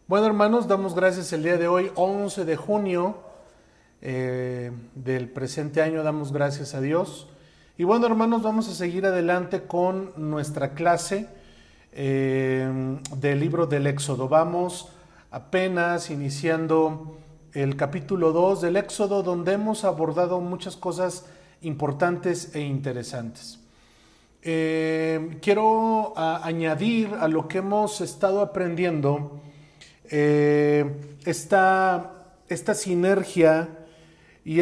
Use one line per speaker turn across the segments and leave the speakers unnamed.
Bueno, hermanos, damos gracias el día de hoy, 11 de junio del presente año, damos gracias a Dios. Y bueno, hermanos, vamos a seguir adelante con nuestra clase del libro del Éxodo. Vamos apenas iniciando el capítulo 2 del Éxodo, donde hemos abordado muchas cosas importantes e interesantes. Quiero añadir a lo que hemos estado aprendiendo esta sinergia y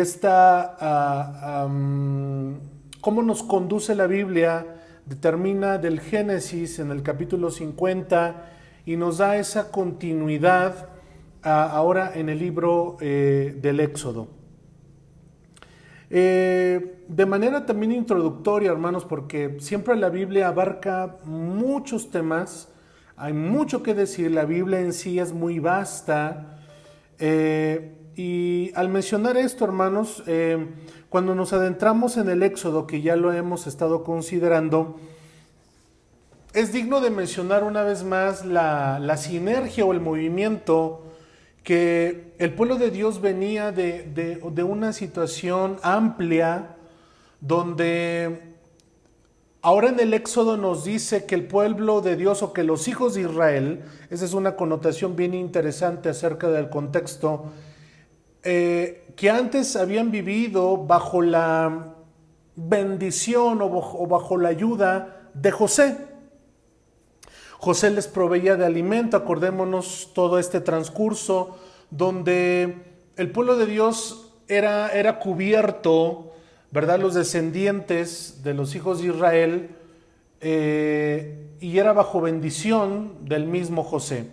cómo nos conduce la Biblia, determina del Génesis en el capítulo 50 y nos da esa continuidad ahora en el libro del Éxodo. De manera también introductoria, hermanos, porque siempre la Biblia abarca muchos temas. Hay mucho que decir, la Biblia en sí es muy vasta y al mencionar esto, hermanos, cuando nos adentramos en el Éxodo, que ya lo hemos estado considerando, es digno de mencionar una vez más la sinergia o el movimiento que el pueblo de Dios venía de una situación amplia donde ahora en el Éxodo nos dice que el pueblo de Dios o que los hijos de Israel, esa es una connotación bien interesante acerca del contexto, que antes habían vivido bajo la bendición o bajo la ayuda de José. José les proveía de alimento, acordémonos todo este transcurso donde el pueblo de Dios era cubierto, ¿verdad? Los descendientes de los hijos de Israel, y era bajo bendición del mismo José.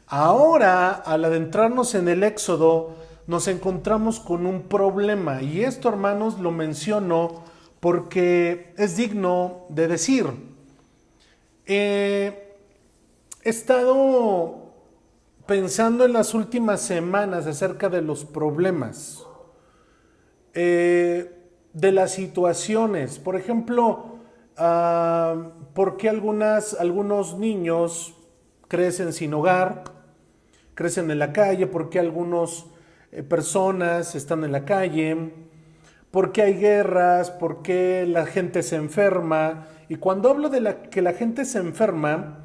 Ahora, al adentrarnos en el Éxodo, nos encontramos con un problema, y esto, hermanos, lo menciono porque es digno de decir. He estado pensando en las últimas semanas acerca de los problemas, de las situaciones. Por ejemplo, ¿por qué algunos niños crecen sin hogar, crecen en la calle? ¿Por qué algunas personas están en la calle? ¿Por qué hay guerras? ¿Por qué la gente se enferma? Y cuando hablo de que la gente se enferma,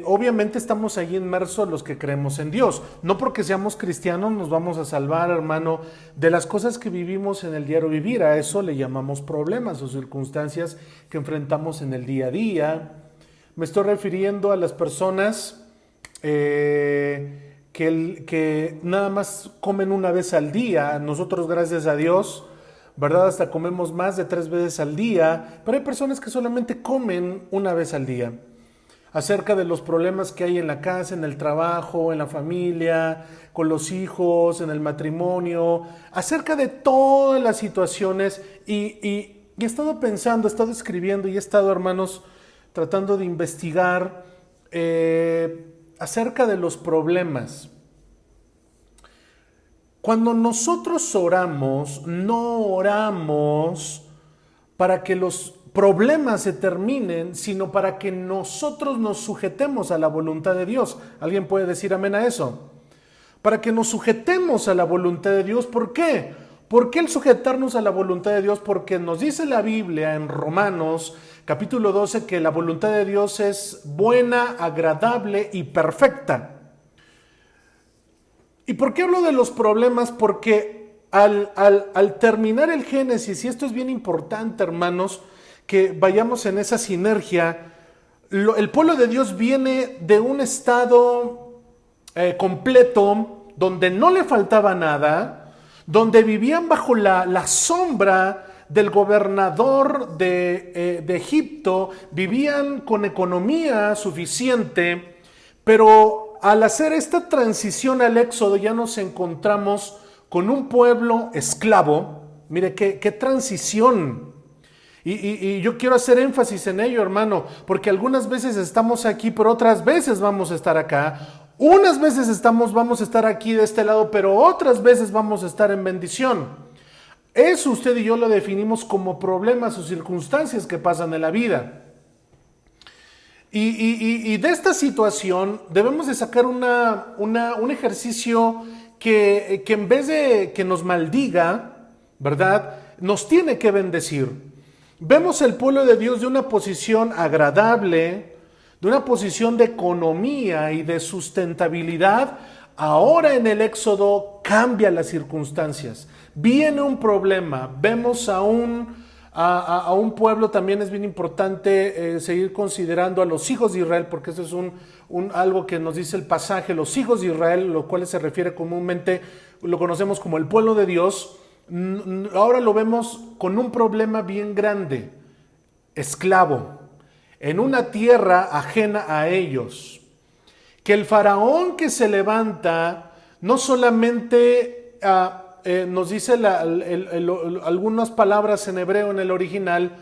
obviamente estamos ahí inmersos los que creemos en Dios. No porque seamos cristianos nos vamos a salvar, hermano, de las cosas que vivimos en el diario vivir. A eso le llamamos problemas o circunstancias que enfrentamos en el día a día. Me estoy refiriendo a las personas que nada más comen una vez al día. Nosotros, gracias a Dios, ¿verdad? Hasta comemos más de 3 veces al día, pero hay personas que solamente comen una vez al día. Acerca de los problemas que hay en la casa, en el trabajo, en la familia, con los hijos, en el matrimonio, acerca de todas las situaciones y he estado pensando, he estado escribiendo y he estado, hermanos, tratando de investigar acerca de los problemas. Cuando nosotros oramos, no oramos para que los problemas se terminen, sino para que nosotros nos sujetemos a la voluntad de Dios. ¿Alguien puede decir amén a eso? Para que nos sujetemos a la voluntad de Dios. ¿Por qué? ¿Por qué el sujetarnos a la voluntad de Dios? Porque nos dice la Biblia en Romanos capítulo 12 que la voluntad de Dios es buena, agradable y perfecta. ¿Y por qué hablo de los problemas? Porque al terminar el Génesis, y esto es bien importante, hermanos, que vayamos en esa sinergia, el pueblo de Dios viene de un estado completo, donde no le faltaba nada, donde vivían bajo la sombra del gobernador de Egipto, vivían con economía suficiente, pero al hacer esta transición al Éxodo ya nos encontramos con un pueblo esclavo. Mire qué transición. Y yo quiero hacer énfasis en ello, hermano, porque algunas veces estamos aquí, pero otras veces vamos a estar acá. Unas veces vamos a estar aquí de este lado, pero otras veces vamos a estar en bendición. Eso usted y yo lo definimos como problemas o circunstancias que pasan en la vida. Y de esta situación debemos de sacar un ejercicio que en vez de que nos maldiga, ¿verdad?, nos tiene que bendecir. Vemos el pueblo de Dios de una posición agradable, de una posición de economía y de sustentabilidad. Ahora en el Éxodo cambia las circunstancias. Viene un problema. Vemos a un pueblo, también es bien importante seguir considerando a los hijos de Israel, porque eso es algo que nos dice el pasaje, los hijos de Israel, lo cual se refiere comúnmente, lo conocemos como el pueblo de Dios. Ahora lo vemos con un problema bien grande: esclavo, en una tierra ajena a ellos. Que el faraón que se levanta no solamente nos dice algunas palabras en hebreo en el original,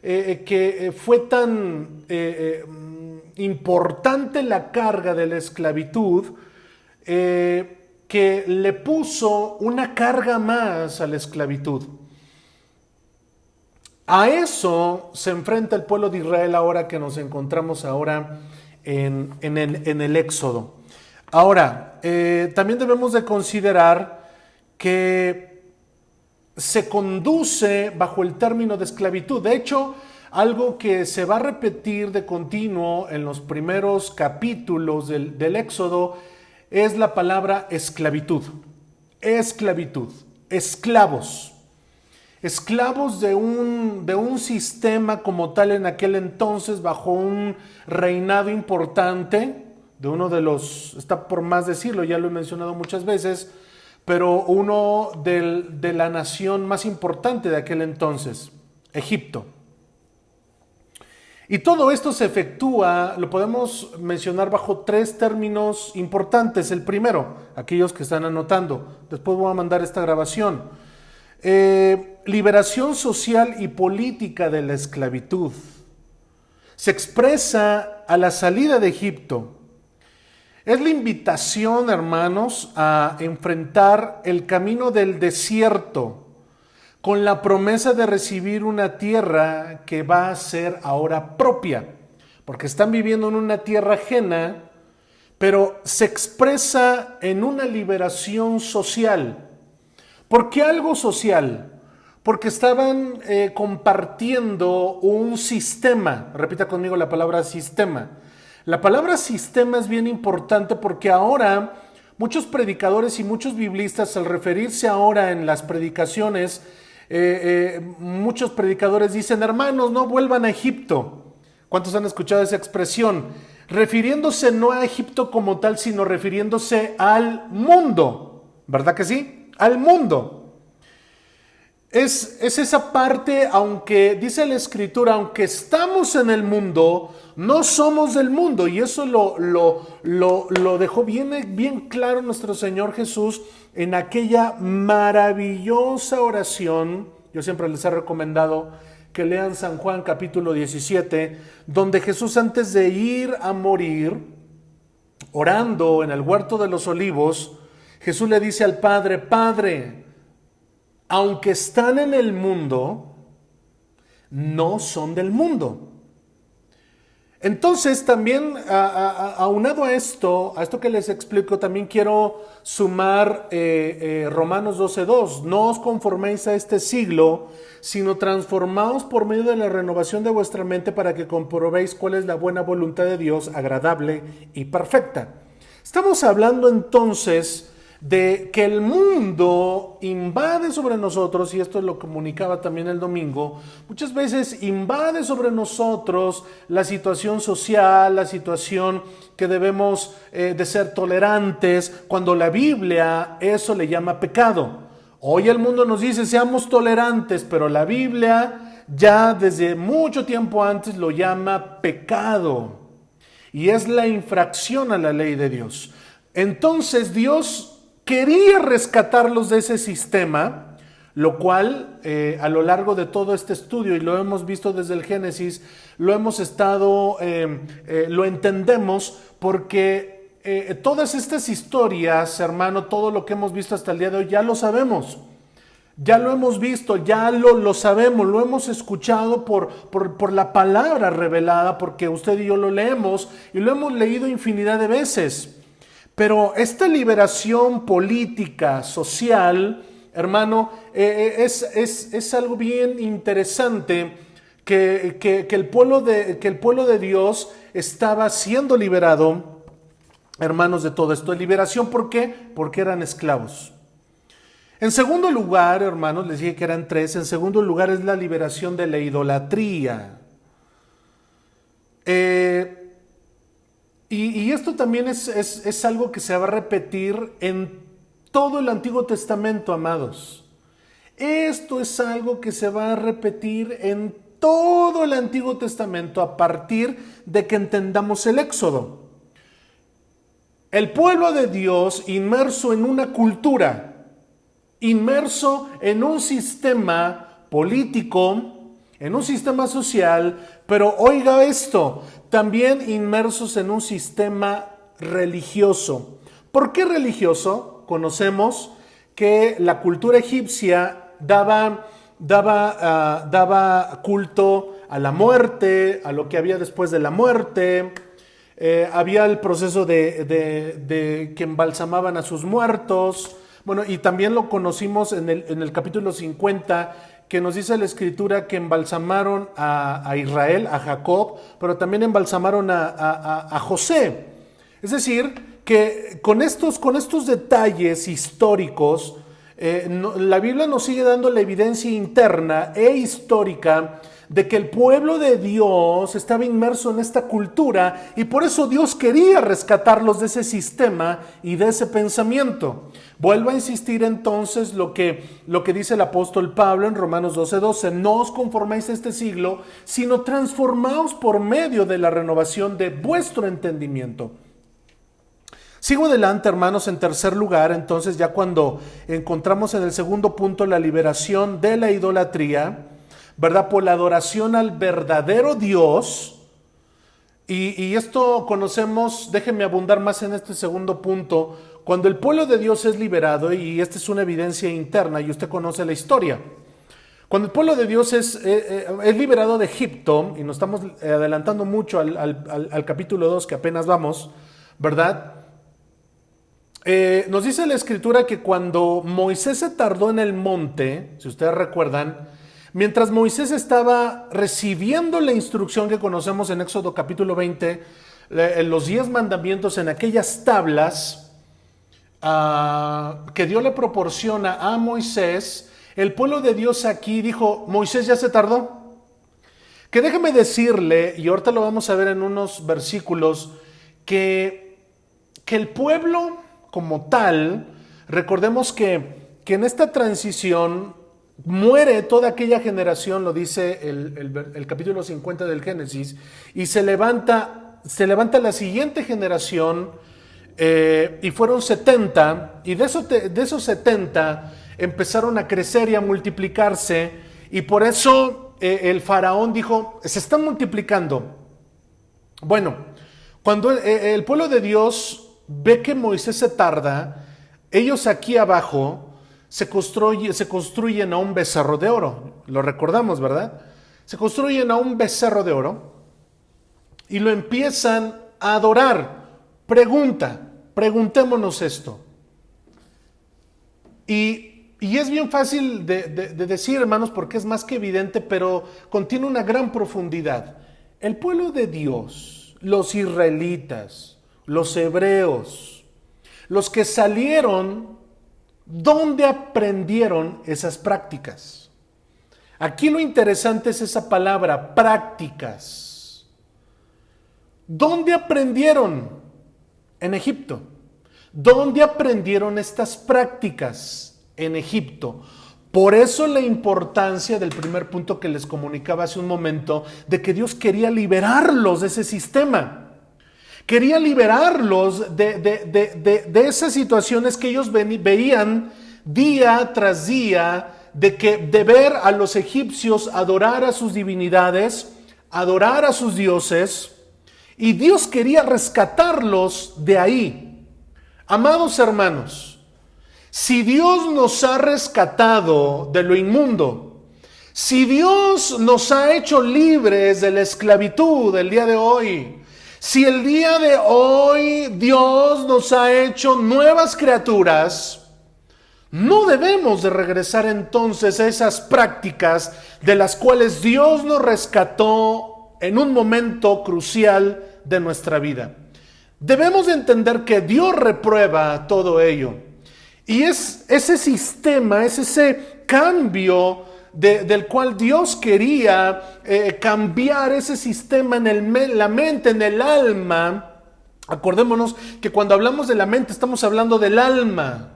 que fue tan importante la carga de la esclavitud, que le puso una carga más a la esclavitud. A eso se enfrenta el pueblo de Israel ahora que nos encontramos ahora en el Éxodo. Ahora, también debemos de considerar que se conduce bajo el término de esclavitud. De hecho, algo que se va a repetir de continuo en los primeros capítulos del Éxodo es la palabra esclavitud. Esclavitud, esclavos. Esclavos de un sistema como tal en aquel entonces, bajo un reinado importante, de uno de los, está por más decirlo, ya lo he mencionado muchas veces, pero uno de la nación más importante de aquel entonces, Egipto. Y todo esto se efectúa, lo podemos mencionar bajo tres términos importantes. El primero, aquellos que están anotando, después voy a mandar esta grabación. Liberación social y política de la esclavitud. Se expresa a la salida de Egipto. Es la invitación, hermanos, a enfrentar el camino del desierto con la promesa de recibir una tierra que va a ser ahora propia, porque están viviendo en una tierra ajena, pero se expresa en una liberación social. ¿Por qué algo social? Porque estaban compartiendo un sistema. Repita conmigo la palabra sistema. La palabra sistema es bien importante porque ahora muchos predicadores y muchos biblistas, al referirse ahora en las predicaciones, muchos predicadores dicen: hermanos, no vuelvan a Egipto. ¿Cuántos han escuchado esa expresión? Refiriéndose no a Egipto como tal, sino refiriéndose al mundo. ¿Verdad que sí? Al mundo. Es esa parte, aunque dice la Escritura, aunque estamos en el mundo, no somos del mundo. Y eso lo dejó bien claro nuestro Señor Jesús en aquella maravillosa oración. Yo siempre les he recomendado que lean San Juan capítulo 17, donde Jesús, antes de ir a morir, orando en el huerto de los olivos, Jesús le dice al Padre: Padre, aunque están en el mundo, no son del mundo. Entonces también, aunado a esto que les explico, también quiero sumar Romanos 12:2. No os conforméis a este siglo, sino transformaos por medio de la renovación de vuestra mente, para que comprobéis cuál es la buena voluntad de Dios, agradable y perfecta. Estamos hablando entonces de que el mundo invade sobre nosotros, y esto lo comunicaba también el domingo. Muchas veces invade sobre nosotros la situación social, la situación que debemos de ser tolerantes, cuando la Biblia eso le llama pecado. Hoy el mundo nos dice: seamos tolerantes, pero la Biblia ya desde mucho tiempo antes lo llama pecado, y es la infracción a la ley de Dios. Entonces Dios quería rescatarlos de ese sistema, lo cual a lo largo de todo este estudio, y lo hemos visto desde el Génesis, lo entendemos, porque todas estas historias, hermano, todo lo que hemos visto hasta el día de hoy ya lo sabemos. Ya lo hemos visto, ya lo sabemos, lo hemos escuchado por la palabra revelada, porque usted y yo lo leemos y lo hemos leído infinidad de veces. Pero esta liberación política, social, hermano, es algo bien interesante que el pueblo de Dios estaba siendo liberado, hermanos, de todo esto. Liberación, ¿por qué? Porque eran esclavos. En segundo lugar, hermanos, les dije que eran tres. En segundo lugar es la liberación de la idolatría. Y esto también es algo que se va a repetir en todo el Antiguo Testamento, amados. Esto es algo que se va a repetir en todo el Antiguo Testamento a partir de que entendamos el Éxodo. El pueblo de Dios inmerso en una cultura, inmerso en un sistema político, en un sistema social, pero oiga esto, también inmersos en un sistema religioso. ¿Por qué religioso? Conocemos que la cultura egipcia daba culto a la muerte, a lo que había después de la muerte. Había el proceso de que embalsamaban a sus muertos. Bueno, y también lo conocimos en el capítulo 50, que nos dice la Escritura que embalsamaron a Israel, a Jacob, pero también embalsamaron a José. Es decir, que con estos detalles históricos, la Biblia nos sigue dando la evidencia interna e histórica de que el pueblo de Dios estaba inmerso en esta cultura y por eso Dios quería rescatarlos de ese sistema y de ese pensamiento. Vuelvo a insistir entonces lo que dice el apóstol Pablo en Romanos 12:12, no os conforméis a este siglo, sino transformaos por medio de la renovación de vuestro entendimiento. Sigo adelante, hermanos, en tercer lugar, entonces ya cuando encontramos en el segundo punto la liberación de la idolatría, ¿verdad? Por la adoración al verdadero Dios. Y esto conocemos, déjenme abundar más en este segundo punto, cuando el pueblo de Dios es liberado, y esta es una evidencia interna, y usted conoce la historia. Cuando el pueblo de Dios es liberado de Egipto, y nos estamos adelantando mucho al capítulo 2, que apenas vamos, ¿verdad? Nos dice la Escritura que cuando Moisés se tardó en el monte, si ustedes recuerdan, mientras Moisés estaba recibiendo la instrucción que conocemos en Éxodo capítulo 20, los 10 mandamientos en aquellas tablas que Dios le proporciona a Moisés, el pueblo de Dios aquí dijo, Moisés ya se tardó. Que déjeme decirle, y ahorita lo vamos a ver en unos versículos, que el pueblo como tal, recordemos que en esta transición muere toda aquella generación, lo dice el capítulo 50 del Génesis, y se levanta la siguiente generación, y fueron 70, y de esos 70 empezaron a crecer y a multiplicarse, y por eso el faraón dijo, se están multiplicando. Bueno, cuando el pueblo de Dios ve que Moisés se tarda, ellos aquí abajo se construyen a un becerro de oro. Lo recordamos, ¿verdad? Se construyen a un becerro de oro y lo empiezan a adorar. Preguntémonos esto. Y es bien fácil de decir, hermanos, porque es más que evidente, pero contiene una gran profundidad. El pueblo de Dios, los israelitas, los hebreos, los que salieron, ¿dónde aprendieron esas prácticas? Aquí lo interesante es esa palabra, prácticas. ¿Dónde aprendieron? En Egipto. ¿Dónde aprendieron estas prácticas? En Egipto. Por eso la importancia del primer punto que les comunicaba hace un momento, de que Dios quería liberarlos de ese sistema. Quería liberarlos de esas situaciones que ellos veían día tras día, de ver a los egipcios adorar a sus divinidades, adorar a sus dioses, y Dios quería rescatarlos de ahí. Amados hermanos, Si Dios nos ha rescatado de lo inmundo, si Dios nos ha hecho libres de la esclavitud el día de hoy, si el día de hoy Dios nos ha hecho nuevas criaturas, no debemos de regresar entonces a esas prácticas de las cuales Dios nos rescató en un momento crucial de nuestra vida. Debemos de entender que Dios reprueba todo ello. Y es ese sistema, es ese cambio del cual Dios quería cambiar ese sistema en la mente, en el alma. Acordémonos que cuando hablamos de la mente estamos hablando del alma.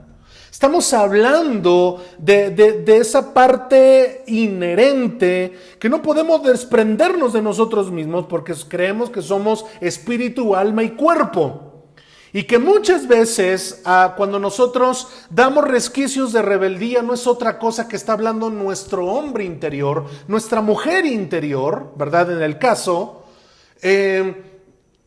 Estamos hablando de esa parte inherente que no podemos desprendernos de nosotros mismos porque creemos que somos espíritu, alma y cuerpo. Y que muchas veces cuando nosotros damos resquicios de rebeldía no es otra cosa que está hablando nuestro hombre interior, nuestra mujer interior, ¿verdad? En el caso,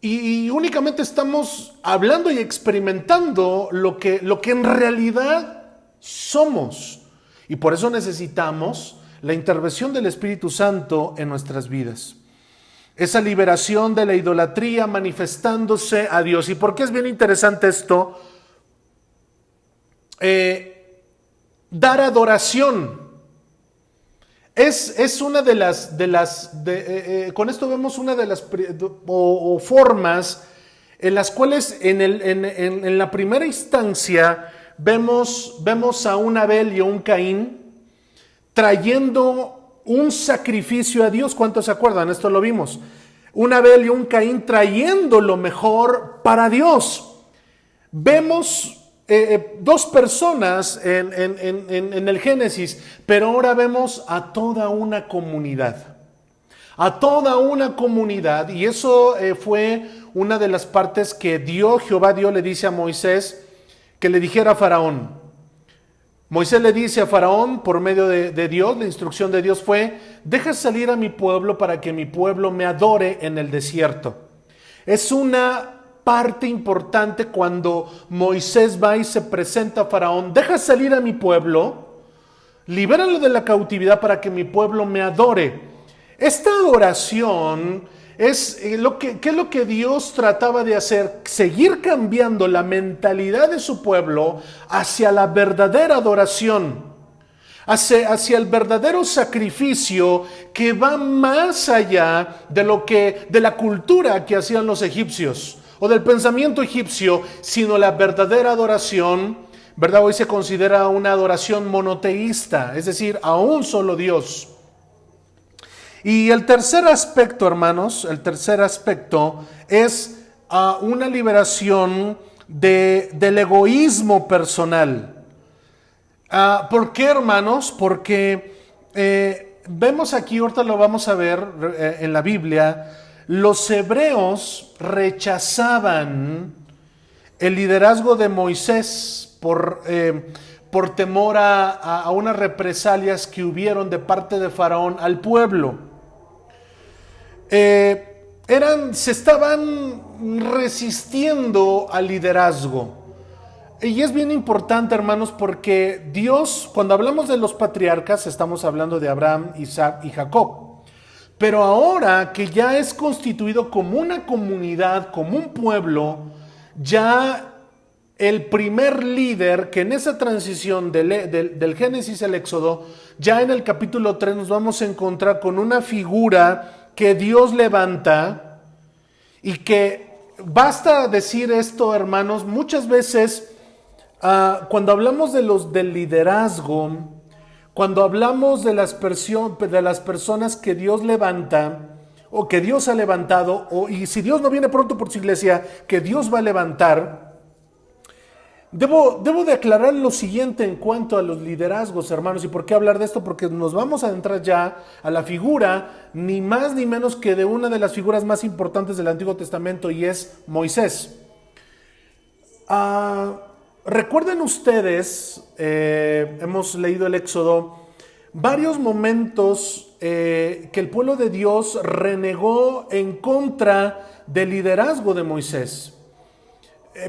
y únicamente estamos hablando y experimentando lo que en realidad somos. Y por eso necesitamos la intervención del Espíritu Santo en nuestras vidas. Esa liberación de la idolatría manifestándose a Dios. ¿Y por qué es bien interesante esto? Dar adoración. Es una con esto vemos una de las formas en las cuales en la primera instancia vemos a un Abel y a un Caín trayendo un sacrificio a Dios. ¿Cuántos se acuerdan? Esto lo vimos. Un Abel y un Caín trayendo lo mejor para Dios. Vemos dos personas en el Génesis, pero ahora vemos a toda una comunidad. A toda una comunidad. Y eso fue una de las partes que Jehová Dios le dice a Moisés que le dijera a Faraón. Moisés le dice a Faraón, por medio de Dios, la instrucción de Dios fue: deja salir a mi pueblo para que mi pueblo me adore en el desierto. Es una parte importante cuando Moisés va y se presenta a Faraón: deja salir a mi pueblo, libéralo de la cautividad para que mi pueblo me adore. Esta adoración es lo que Dios trataba de hacer, seguir cambiando la mentalidad de su pueblo hacia la verdadera adoración, hacia el verdadero sacrificio que va más allá de la cultura que hacían los egipcios o del pensamiento egipcio, sino la verdadera adoración, ¿verdad? Hoy se considera una adoración monoteísta, es decir, a un solo Dios. Y el tercer aspecto, hermanos, es una liberación del egoísmo personal. ¿Por qué, hermanos? Porque vemos aquí, ahorita lo vamos a ver en la Biblia, los hebreos rechazaban el liderazgo de Moisés por temor a unas represalias que hubieron de parte de Faraón al pueblo. Se estaban resistiendo al liderazgo. Y es bien importante, hermanos, porque Dios, cuando hablamos de los patriarcas, estamos hablando de Abraham, Isaac y Jacob. Pero ahora que ya es constituido como una comunidad, como un pueblo, ya el primer líder, que en esa transición del Génesis al Éxodo, ya en el capítulo 3 nos vamos a encontrar con una figura que Dios levanta, y que basta decir esto, hermanos, muchas veces cuando hablamos del liderazgo, cuando hablamos de las personas que Dios levanta o que Dios ha levantado, y si Dios no viene pronto por su iglesia, que Dios va a levantar, debo de aclarar lo siguiente en cuanto a los liderazgos, hermanos. ¿Y por qué hablar de esto? Porque nos vamos a adentrar ya a la figura, ni más ni menos que de una de las figuras más importantes del Antiguo Testamento, y es Moisés. Recuerden ustedes, hemos leído el Éxodo, varios momentos que el pueblo de Dios renegó en contra del liderazgo de Moisés.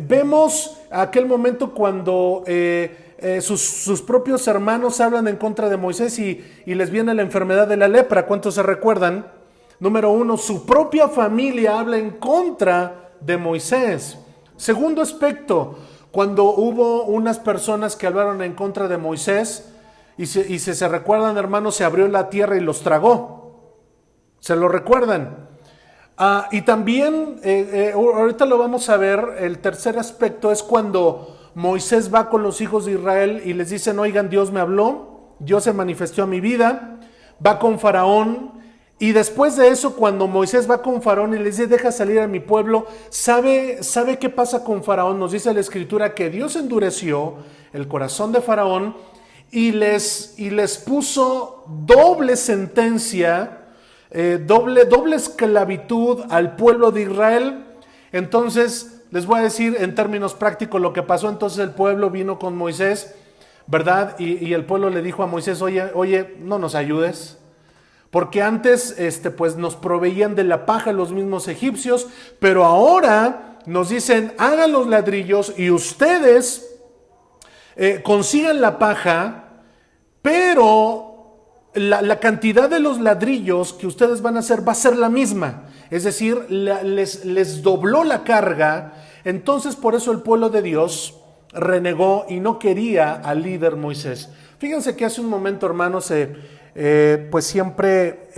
Vemos aquel momento cuando sus propios hermanos hablan en contra de Moisés y les viene la enfermedad de la lepra. ¿Cuántos se recuerdan? Número 1, su propia familia habla en contra de Moisés. Segundo aspecto, cuando hubo unas personas que hablaron en contra de Moisés y si se recuerdan, hermanos, se abrió la tierra y los tragó. ¿Se lo recuerdan? Y también, ahorita lo vamos a ver, el tercer aspecto es cuando Moisés va con los hijos de Israel y les dicen, oigan, Dios me habló, Dios se manifestó a mi vida, va con Faraón, y después de eso, cuando Moisés va con Faraón y les dice, deja salir a mi pueblo, ¿sabe qué pasa con Faraón? Nos dice la Escritura que Dios endureció el corazón de Faraón y les puso doble sentencia, doble esclavitud al pueblo de Israel. Entonces, les voy a decir en términos prácticos lo que pasó. Entonces el pueblo vino con Moisés, ¿verdad? Y el pueblo le dijo a Moisés, oye, no nos ayudes. Porque antes pues nos proveían de la paja los mismos egipcios, pero ahora nos dicen, hagan los ladrillos y ustedes consigan la paja, pero la cantidad de los ladrillos que ustedes van a hacer va a ser la misma. Es decir, les dobló la carga. Entonces por eso el pueblo de Dios renegó y no quería al líder Moisés. Fíjense que hace un momento, hermanos, pues siempre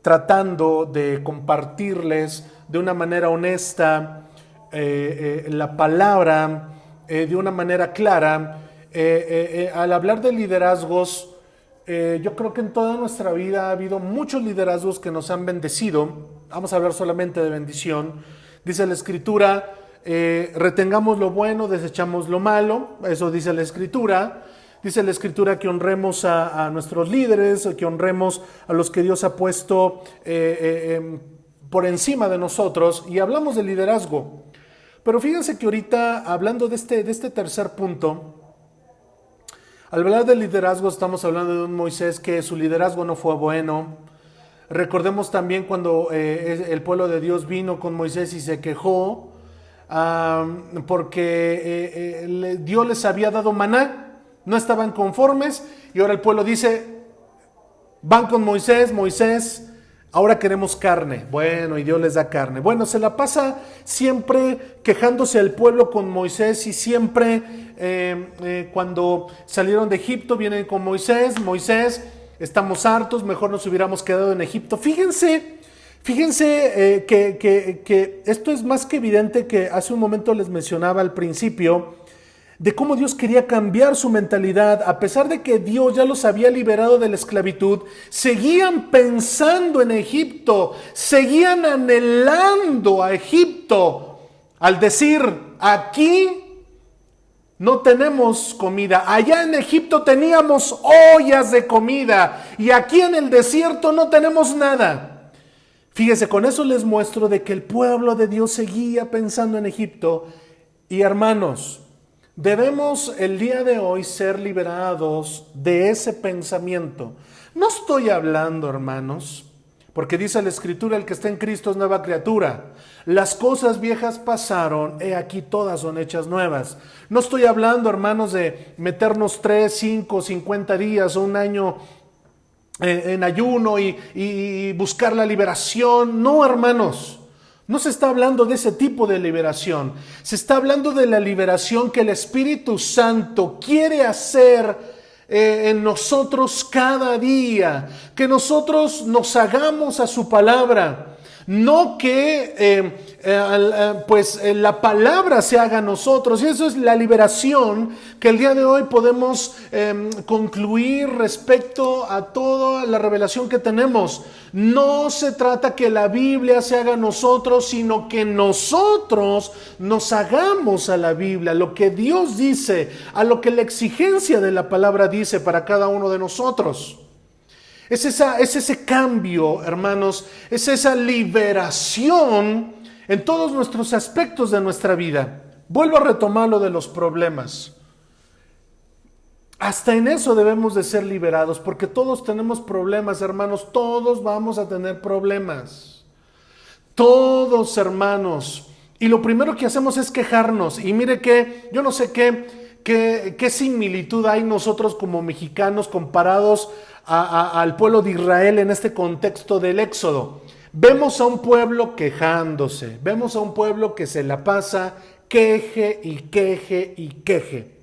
tratando de compartirles de una manera honesta la palabra, de una manera clara. Al hablar de liderazgos, yo creo que en toda nuestra vida ha habido muchos liderazgos que nos han bendecido. Vamos a hablar solamente de bendición. Dice la Escritura, retengamos lo bueno, desechamos lo malo. Eso dice la Escritura. Dice la Escritura que honremos a nuestros líderes, que honremos a los que Dios ha puesto por encima de nosotros, y hablamos de liderazgo. Pero fíjense que ahorita, hablando de este tercer punto, al hablar de liderazgo estamos hablando de un Moisés que su liderazgo no fue bueno. Recordemos también cuando el pueblo de Dios vino con Moisés y se quejó porque Dios les había dado maná. No estaban conformes y ahora el pueblo dice, van con Moisés, ahora queremos carne. Bueno, y Dios les da carne. Bueno, se la pasa siempre quejándose el pueblo con Moisés y siempre cuando salieron de Egipto vienen con Moisés, estamos hartos, mejor nos hubiéramos quedado en Egipto. Fíjense que esto es más que evidente, que hace un momento les mencionaba al principio, de cómo Dios quería cambiar su mentalidad. A pesar de que Dios ya los había liberado de la esclavitud, seguían pensando en Egipto, seguían anhelando a Egipto, al decir, aquí no tenemos comida, allá en Egipto teníamos ollas de comida y aquí en el desierto no tenemos nada. Fíjese, con eso les muestro de que el pueblo de Dios seguía pensando en Egipto. Y hermanos, debemos el día de hoy ser liberados de ese pensamiento. No estoy hablando, hermanos, porque dice la Escritura, el que está en Cristo es nueva criatura. Las cosas viejas pasaron, he aquí todas son hechas nuevas. No estoy hablando, hermanos, de meternos 3, 5, 50 días o un año en ayuno y buscar la liberación. No, hermanos. No se está hablando de ese tipo de liberación. Se está hablando de la liberación que el Espíritu Santo quiere hacer en nosotros cada día. Que nosotros nos hagamos a su palabra. No que la palabra se haga a nosotros. Y eso es la liberación que el día de hoy podemos concluir respecto a toda la revelación que tenemos. No se trata que la Biblia se haga a nosotros, sino que nosotros nos hagamos a la Biblia, lo que Dios dice, a lo que la exigencia de la palabra dice para cada uno de nosotros. Es ese cambio, hermanos, es esa liberación en todos nuestros aspectos de nuestra vida. Vuelvo a retomar lo de los problemas. Hasta en eso debemos de ser liberados, porque todos tenemos problemas, hermanos, todos vamos a tener problemas. Todos, hermanos. Y lo primero que hacemos es quejarnos. Y mire que yo no sé qué ¿Qué similitud hay nosotros como mexicanos comparados al pueblo de Israel en este contexto del Éxodo? Vemos a un pueblo quejándose, vemos a un pueblo que se la pasa queje y queje y queje.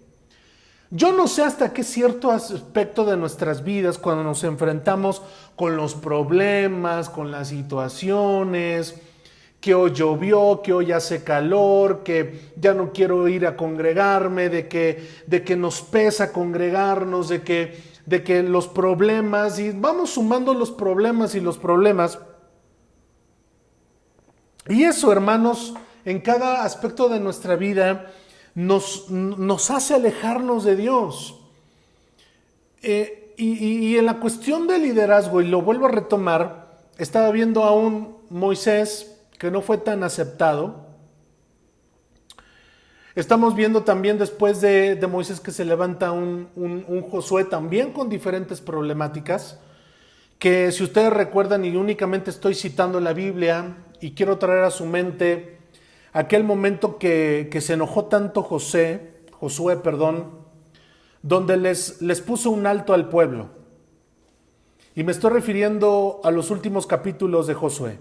Yo no sé hasta qué cierto aspecto de nuestras vidas, cuando nos enfrentamos con los problemas, con las situaciones, que hoy llovió, que hoy hace calor, que ya no quiero ir a congregarme, de que nos pesa congregarnos, de que los problemas, y vamos sumando los problemas y los problemas. Y eso, hermanos, en cada aspecto de nuestra vida nos hace alejarnos de Dios. Y en la cuestión del liderazgo, y lo vuelvo a retomar, estaba viendo a un Moisés que no fue tan aceptado. Estamos viendo también después de Moisés que se levanta un Josué también con diferentes problemáticas, que si ustedes recuerdan, y únicamente estoy citando la Biblia, y quiero traer a su mente aquel momento que se enojó tanto Josué, donde les puso un alto al pueblo. Y me estoy refiriendo a los últimos capítulos de Josué,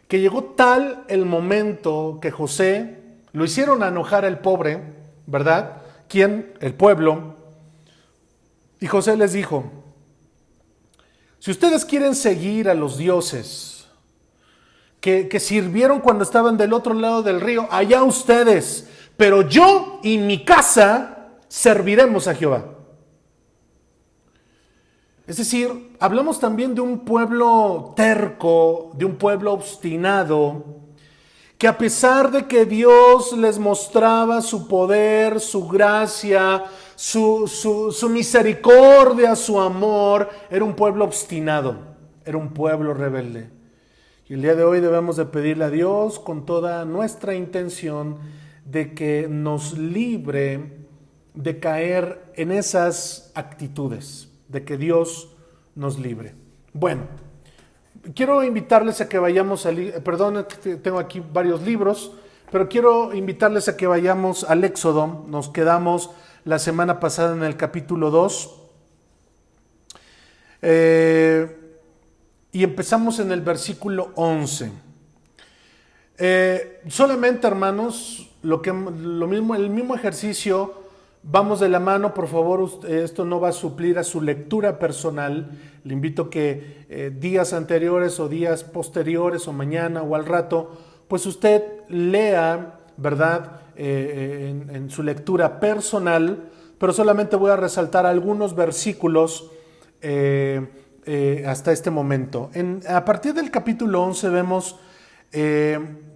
que llegó tal el momento que José lo hicieron enojar al pobre, ¿verdad? ¿Quién? El pueblo. Y José les dijo: si ustedes quieren seguir a los dioses que sirvieron cuando estaban del otro lado del río, allá ustedes, pero yo y mi casa serviremos a Jehová. Es decir, hablamos también de un pueblo terco, de un pueblo obstinado, que a pesar de que Dios les mostraba su poder, su gracia, su misericordia, su amor, era un pueblo obstinado, era un pueblo rebelde. Y el día de hoy debemos de pedirle a Dios con toda nuestra intención de que nos libre de caer en esas actitudes, de que Dios nos libre. Bueno, quiero invitarles a que vayamos perdón, tengo aquí varios libros, pero quiero invitarles a que vayamos al Éxodo. Nos quedamos la semana pasada en el capítulo 2. Y empezamos en el versículo 11. Solamente, hermanos, el mismo ejercicio. Vamos de la mano, por favor. Esto no va a suplir a su lectura personal. Le invito que días anteriores o días posteriores o mañana o al rato, pues usted lea, ¿verdad? En su lectura personal, pero solamente voy a resaltar algunos versículos hasta este momento. A partir del capítulo 11 vemos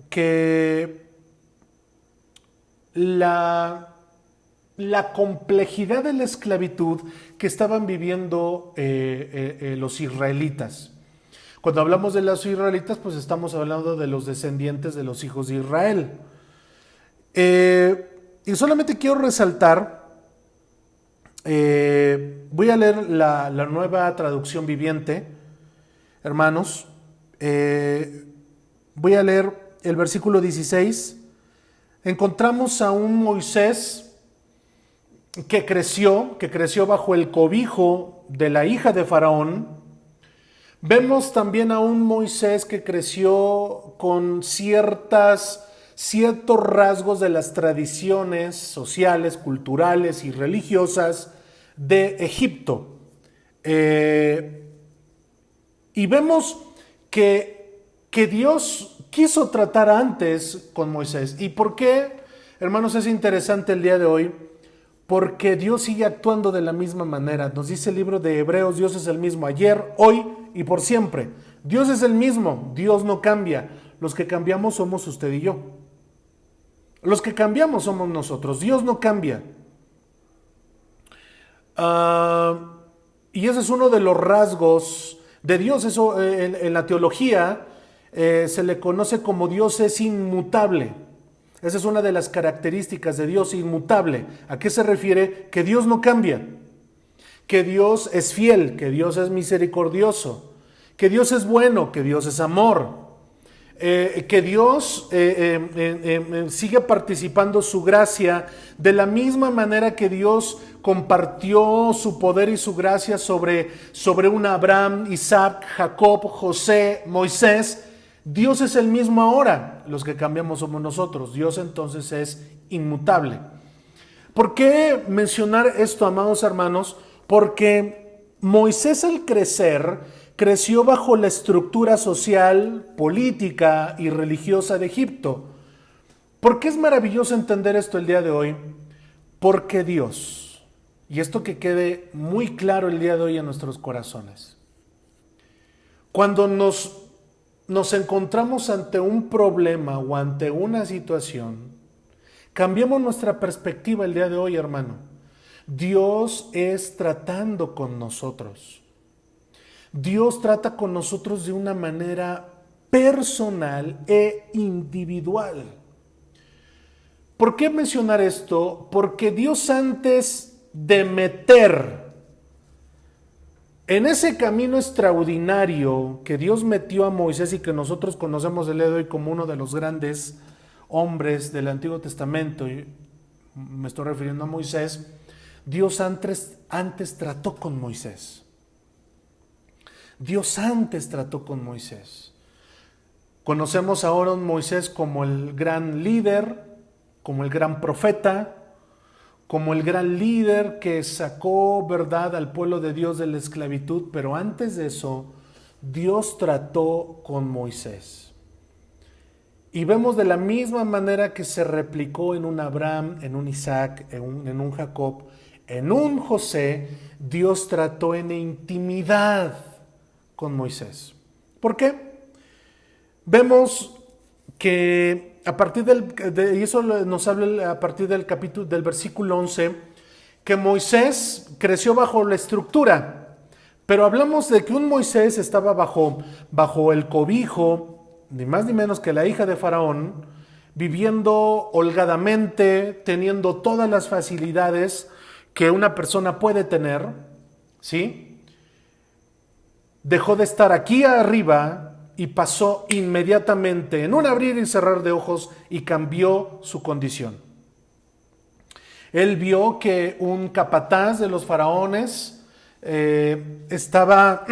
que la complejidad de la esclavitud que estaban viviendo los israelitas. Cuando hablamos de los israelitas, pues estamos hablando de los descendientes de los hijos de Israel. Y solamente quiero resaltar, voy a leer la nueva traducción viviente, hermanos. Voy a leer el versículo 16. Encontramos a un Moisés que creció bajo el cobijo de la hija de Faraón. Vemos también a un Moisés que creció con ciertos rasgos de las tradiciones sociales, culturales y religiosas de Egipto. Y vemos que Dios quiso tratar antes con Moisés. ¿Y por qué, hermanos, es interesante el día de hoy? Porque Dios sigue actuando de la misma manera. Nos dice el libro de Hebreos: Dios es el mismo ayer, hoy y por siempre. Dios es el mismo, Dios no cambia. Los que cambiamos somos usted y yo. Los que cambiamos somos nosotros. Dios no cambia. Y ese es uno de los rasgos de Dios. Eso en la teología se le conoce como Dios es inmutable. Esa es una de las características de Dios, inmutable. ¿A qué se refiere? Que Dios no cambia, que Dios es fiel, que Dios es misericordioso, que Dios es bueno, que Dios es amor. que Dios sigue participando su gracia de la misma manera que Dios compartió su poder y su gracia sobre un Abraham, Isaac, Jacob, José, Moisés. Dios es el mismo ahora, los que cambiamos somos nosotros. Dios entonces es inmutable. ¿Por qué mencionar esto, amados hermanos? Porque Moisés al creció bajo la estructura social, política y religiosa de Egipto. ¿Por qué es maravilloso entender esto el día de hoy? Porque Dios, y esto que quede muy claro el día de hoy en nuestros corazones, cuando nos encontramos ante un problema o ante una situación, cambiemos nuestra perspectiva el día de hoy, hermano. Dios es tratando con nosotros. Dios trata con nosotros de una manera personal e individual. ¿Por qué mencionar esto? Porque Dios, antes de meter en ese camino extraordinario que Dios metió a Moisés y que nosotros conocemos el día de hoy como uno de los grandes hombres del Antiguo Testamento, y me estoy refiriendo a Moisés, Dios antes trató con Moisés. Dios antes trató con Moisés. Conocemos ahora a Moisés como el gran líder, como el gran profeta, como el gran líder que sacó, ¿verdad?, al pueblo de Dios de la esclavitud, pero antes de eso, Dios trató con Moisés. Y vemos de la misma manera que se replicó en un Abraham, en un Isaac, en un Jacob, en un José, Dios trató en intimidad con Moisés. ¿Por qué? Vemos que a partir y eso nos habla a partir del capítulo, del versículo 11, que Moisés creció bajo la estructura, pero hablamos de que un Moisés estaba bajo el cobijo, ni más ni menos que la hija de Faraón, viviendo holgadamente, teniendo todas las facilidades que una persona puede tener, ¿sí? Dejó de estar aquí arriba y pasó inmediatamente en un abrir y cerrar de ojos y cambió su condición. Él vio que un capataz de los faraones estaba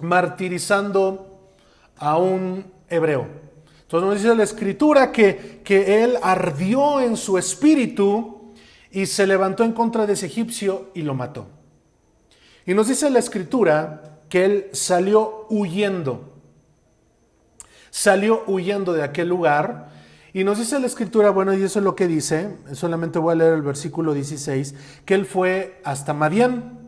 martirizando a un hebreo. Entonces nos dice la escritura que él ardió en su espíritu y se levantó en contra de ese egipcio y lo mató. Y nos dice la escritura que él salió huyendo de aquel lugar, y nos dice la escritura, bueno, y eso es lo que dice, solamente voy a leer el versículo 16, que él fue hasta Madián.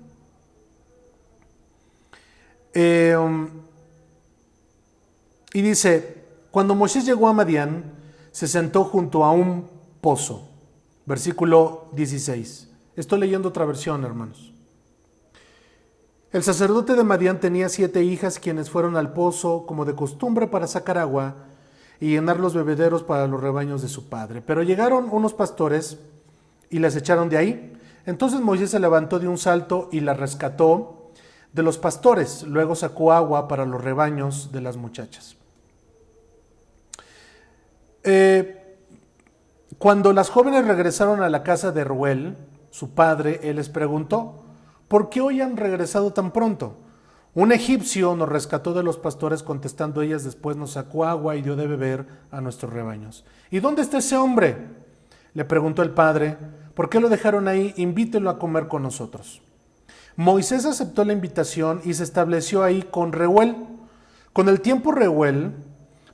Y dice, cuando Moisés llegó a Madián, se sentó junto a un pozo. Versículo 16. Estoy leyendo otra versión, hermanos. El sacerdote de Madián tenía 7 hijas, quienes fueron al pozo como de costumbre para sacar agua y llenar los bebederos para los rebaños de su padre. Pero llegaron unos pastores y las echaron de ahí. Entonces Moisés se levantó de un salto y las rescató de los pastores. Luego sacó agua para los rebaños de las muchachas. Cuando las jóvenes regresaron a la casa de Reuel, su padre, él les preguntó, ¿por qué hoy han regresado tan pronto? Un egipcio nos rescató de los pastores, contestando ellas, después nos sacó agua y dio de beber a nuestros rebaños. ¿Y dónde está ese hombre?, le preguntó el padre. ¿Por qué lo dejaron ahí? Invítelo a comer con nosotros. Moisés aceptó la invitación y se estableció ahí con Reuel. Con el tiempo Reuel,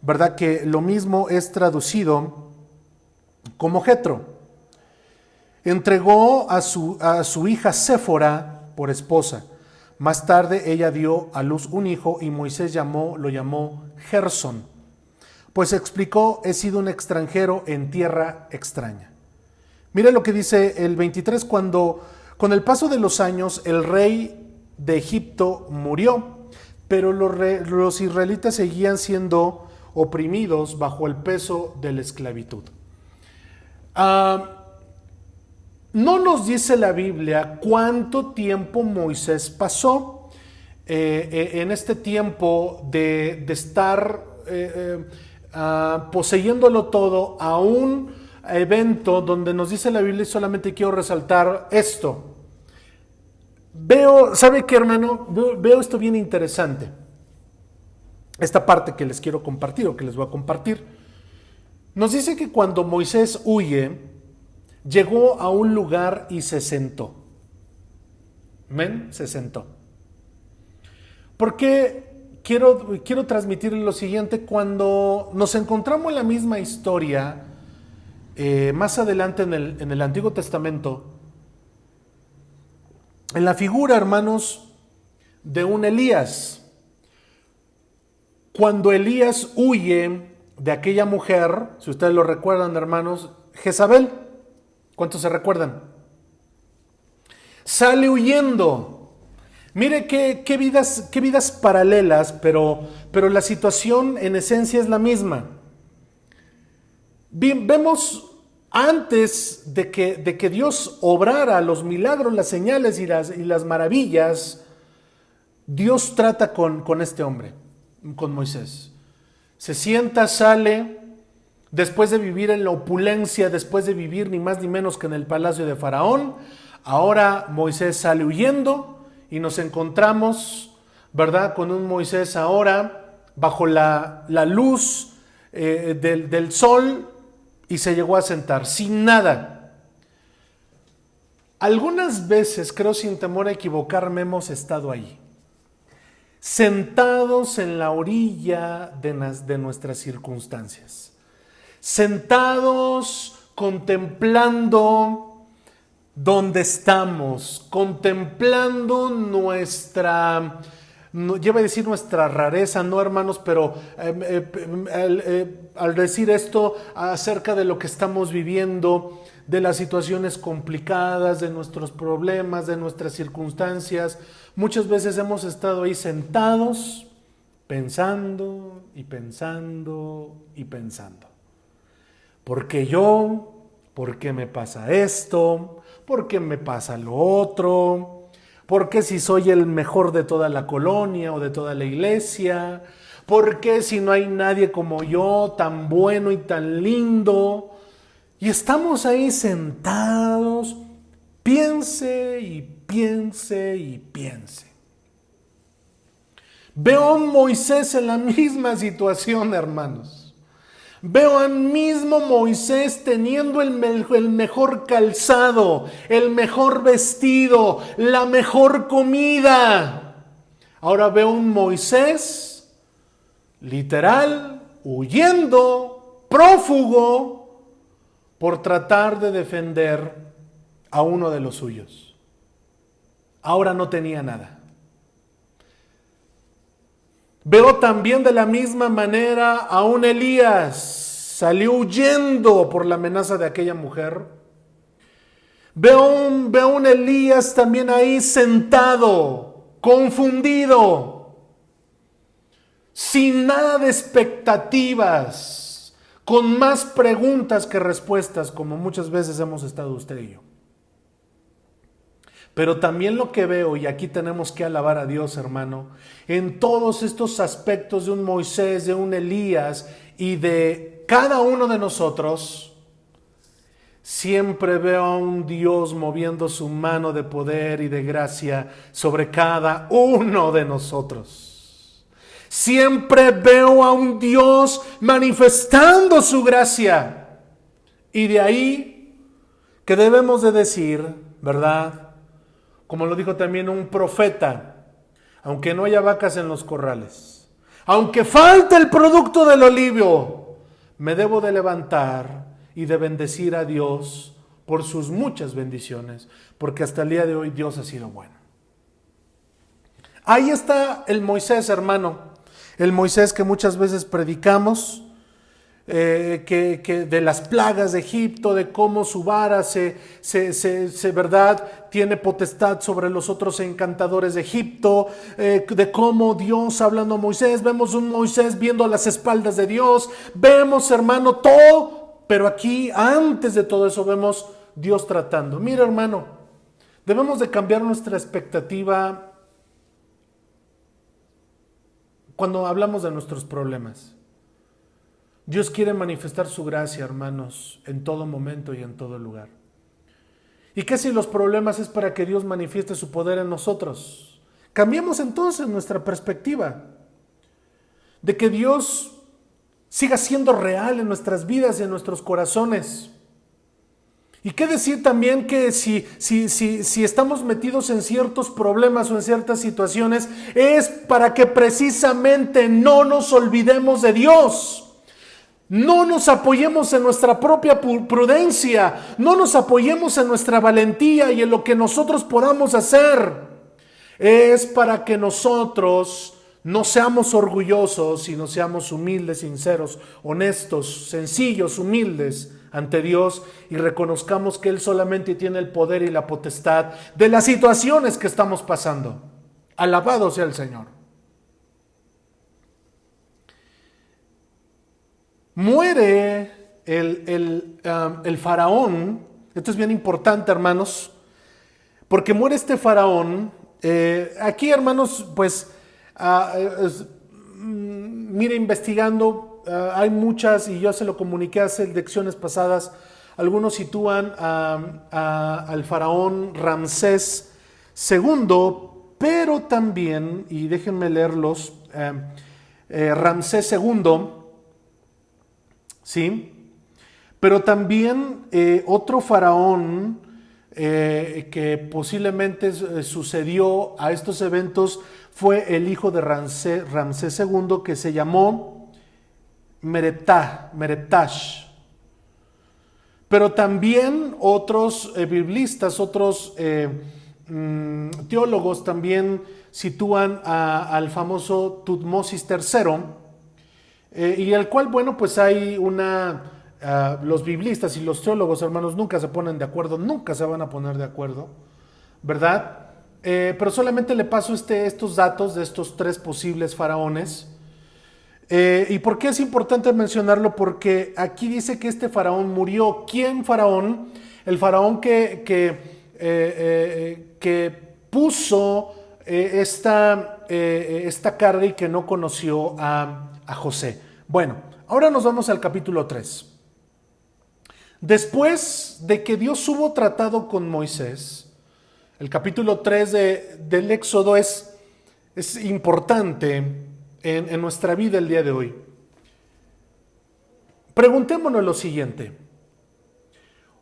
¿verdad?, que lo mismo es traducido como Jetro, entregó a su hija Séfora por esposa. Más tarde ella dio a luz un hijo y Moisés lo llamó Gersón, pues explicó, he sido un extranjero en tierra extraña. Mire lo que dice el 23, con el paso de los años el rey de Egipto murió, pero los israelitas seguían siendo oprimidos bajo el peso de la esclavitud. No nos dice la Biblia cuánto tiempo Moisés pasó en este tiempo de estar poseyéndolo todo a un evento donde nos dice la Biblia, y solamente quiero resaltar esto. ¿Sabe qué, hermano? Veo esto bien interesante. Esta parte que les quiero compartir o que les voy a compartir. Nos dice que cuando Moisés huye, llegó a un lugar y se sentó. ¿Ven? Se sentó. Porque quiero transmitirles lo siguiente. Cuando nos encontramos en la misma historia, más adelante en el Antiguo Testamento, en la figura, hermanos, de un Elías. Cuando Elías huye de aquella mujer, si ustedes lo recuerdan, hermanos, Jezabel, ¿cuántos se recuerdan? Sale huyendo. Mire qué vidas paralelas, pero la situación en esencia es la misma. Vemos antes de que Dios obrara los milagros, las señales y las maravillas, Dios trata con este hombre, con Moisés. Se sienta, sale, después de vivir en la opulencia, después de vivir ni más ni menos que en el palacio de Faraón, ahora Moisés sale huyendo y nos encontramos, ¿verdad?, con un Moisés ahora bajo la luz del sol, y se llegó a sentar sin nada. Algunas veces, creo sin temor a equivocarme, hemos estado ahí, sentados en la orilla de nuestras circunstancias, sentados contemplando dónde estamos, contemplando nuestra, lleva a decir nuestra rareza, no, hermanos, pero al decir esto acerca de lo que estamos viviendo, de las situaciones complicadas, de nuestros problemas, de nuestras circunstancias, muchas veces hemos estado ahí sentados, pensando y pensando y pensando. ¿Por qué yo? ¿Por qué me pasa esto? ¿Por qué me pasa lo otro? ¿Por qué si soy el mejor de toda la colonia o de toda la iglesia? ¿Por qué si no hay nadie como yo, tan bueno y tan lindo? Y estamos ahí sentados, piense y piense y piense. Veo a un Moisés en la misma situación, hermanos. Veo al mismo Moisés teniendo el mejor calzado, el mejor vestido, la mejor comida. Ahora veo un Moisés literal, huyendo, prófugo, por tratar de defender a uno de los suyos. Ahora no tenía nada. Veo también de la misma manera a un Elías, salió huyendo por la amenaza de aquella mujer. Veo un Elías también ahí sentado, confundido, sin nada de expectativas, con más preguntas que respuestas, como muchas veces hemos estado usted y yo. Pero también lo que veo, y aquí tenemos que alabar a Dios, hermano, en todos estos aspectos de un Moisés, de un Elías y de cada uno de nosotros, siempre veo a un Dios moviendo su mano de poder y de gracia sobre cada uno de nosotros. Siempre veo a un Dios manifestando su gracia. Y de ahí que debemos de decir, ¿verdad?, como lo dijo también un profeta, aunque no haya vacas en los corrales, aunque falte el producto del olivo, me debo de levantar y de bendecir a Dios por sus muchas bendiciones, porque hasta el día de hoy Dios ha sido bueno. Ahí está el Moisés, hermano, el Moisés que muchas veces predicamos, que de las plagas de Egipto, de cómo su vara ¿verdad?, tiene potestad sobre los otros encantadores de Egipto, de cómo Dios hablando a Moisés, vemos un Moisés viendo a las espaldas de Dios, vemos, hermano, todo, pero aquí, antes de todo eso, vemos Dios tratando. Mira, hermano, debemos de cambiar nuestra expectativa cuando hablamos de nuestros problemas. Dios quiere manifestar su gracia, hermanos, en todo momento y en todo lugar. ¿Y qué si los problemas es para que Dios manifieste su poder en nosotros? Cambiemos entonces nuestra perspectiva de que Dios siga siendo real en nuestras vidas y en nuestros corazones. ¿Y qué decir también que si estamos metidos en ciertos problemas o en ciertas situaciones, es para que precisamente no nos olvidemos de Dios? No nos apoyemos en nuestra propia prudencia, no nos apoyemos en nuestra valentía y en lo que nosotros podamos hacer. Es para que nosotros no seamos orgullosos, sino seamos humildes, sinceros, honestos, sencillos, humildes ante Dios y reconozcamos que Él solamente tiene el poder y la potestad de las situaciones que estamos pasando. Alabado sea el Señor. Muere el faraón. Esto es bien importante, hermanos, porque muere este faraón. Aquí, hermanos, pues, mire, investigando, hay muchas, y yo se lo comuniqué hace lecciones pasadas, algunos sitúan al faraón Ramsés II, pero también, y déjenme leerlos, Ramsés II, ¿sí? Pero también otro faraón que posiblemente sucedió a estos eventos fue el hijo de Ramsés II, que se llamó Mereptash. Pero también otros biblistas, otros teólogos también sitúan al famoso Tutmosis III, y el cual, bueno, pues hay los biblistas y los teólogos, hermanos, nunca se ponen de acuerdo, nunca se van a poner de acuerdo, ¿verdad? Pero solamente le paso estos datos de estos tres posibles faraones. ¿Y por qué es importante mencionarlo? Porque aquí dice que este faraón murió. ¿Quién faraón? El faraón que puso esta carga y que no conoció a José. Bueno, ahora nos vamos al capítulo 3. Después de que Dios hubo tratado con Moisés, el capítulo 3 del Éxodo es importante en nuestra vida el día de hoy. Preguntémonos lo siguiente.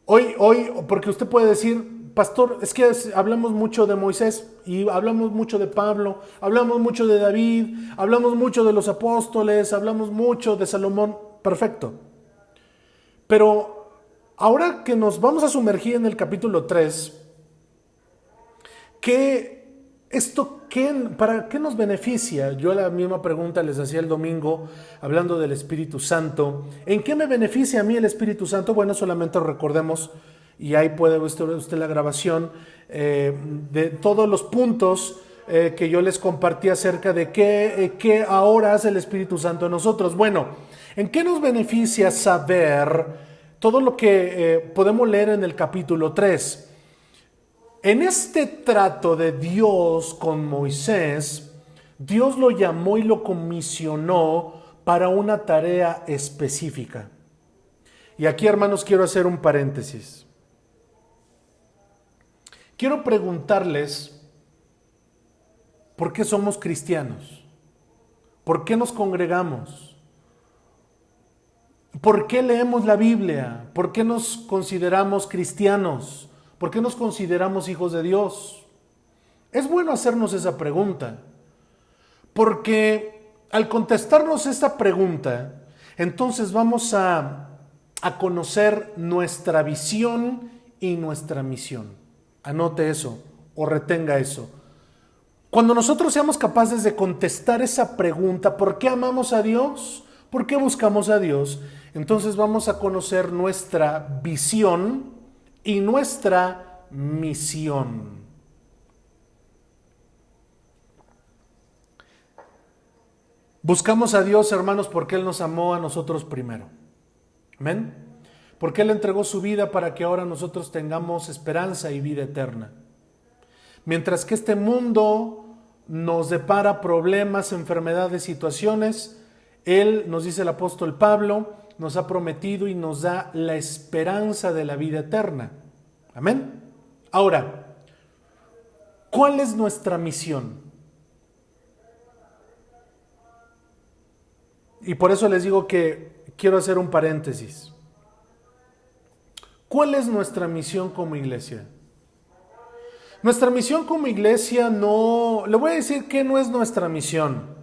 Hoy, porque usted puede decir, pastor, es que hablamos mucho de Moisés y hablamos mucho de Pablo, hablamos mucho de David, hablamos mucho de los apóstoles, hablamos mucho de Salomón. Perfecto. Pero ahora que nos vamos a sumergir en el capítulo 3, ¿para qué nos beneficia? Yo la misma pregunta les hacía el domingo hablando del Espíritu Santo. ¿En qué me beneficia a mí el Espíritu Santo? Bueno, solamente recordemos, y ahí puede ver usted la grabación de todos los puntos que yo les compartí acerca de qué ahora hace el Espíritu Santo en nosotros. Bueno, ¿en qué nos beneficia saber todo lo que podemos leer en el capítulo 3? En este trato de Dios con Moisés, Dios lo llamó y lo comisionó para una tarea específica. Y aquí, hermanos, quiero hacer un paréntesis. Quiero preguntarles, ¿por qué somos cristianos? ¿Por qué nos congregamos? ¿Por qué leemos la Biblia? ¿Por qué nos consideramos cristianos? ¿Por qué nos consideramos hijos de Dios? Es bueno hacernos esa pregunta, porque al contestarnos esta pregunta, entonces vamos a conocer nuestra visión y nuestra misión. Anote eso o retenga eso. Cuando nosotros seamos capaces de contestar esa pregunta, ¿por qué amamos a Dios? ¿Por qué buscamos a Dios? Entonces vamos a conocer nuestra visión y nuestra misión. Buscamos a Dios, hermanos, porque Él nos amó a nosotros primero. ¿Amén? Porque Él entregó su vida para que ahora nosotros tengamos esperanza y vida eterna. Mientras que este mundo nos depara problemas, enfermedades, situaciones, Él, nos dice el apóstol Pablo, nos ha prometido y nos da la esperanza de la vida eterna. Amén. Ahora, ¿cuál es nuestra misión? Y por eso les digo que quiero hacer un paréntesis. ¿Cuál es nuestra misión como iglesia? Nuestra misión como iglesia no, le voy a decir que no es nuestra misión.